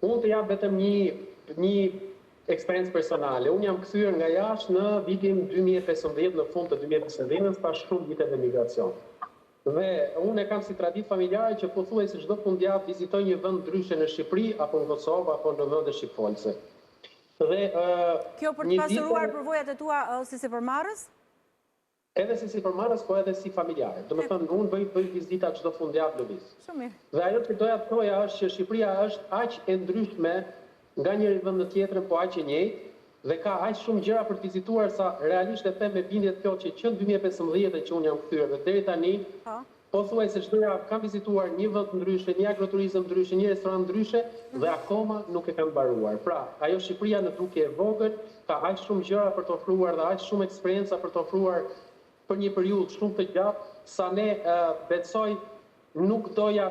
Unë të jap vetëm një eksperiencë personale. Unë jam kthyer nga jashtë në vitin 2015, në fund të 2015, pas shumë viteve migracion. Dhe unë e kam si traditë familjare që pothuajse çdo fundjavë vizitoj një vend ndryshe në Shqipëri apo në Kosovë apo në vende shqipfolse. Dhe kjo për të pasuruar përvojat e tua si sipërmarrës? Edhe si sipërmarrës, po edhe si familjare. Do të thënë, unë bëj vizita çdo fundjavë lëviz. Shumë mirë. Dhe ajo që doja të thoja është që Shqipëria është aq e ndryshme nga njëri vend në tjetrin, po aq e njëjtë, dhe ka aq shumë gjëra për të vizituar sa realisht e them me bindje të plotë që në 2015 që unë jam kthyer dhe deri tani, pothuajse çdo javë kam vizituar një vend ndryshe, një agroturizëm ndryshe, një restorant ndryshe dhe akoma nuk e kam mbaruar. Pra, ajo Shqipëria në duke e vogël ka aq shumë gjëra për të ofruar dhe aq shumë eksperjenca për të ofruar për një periudhë shumë të gjatë, sa ne besoj nuk doja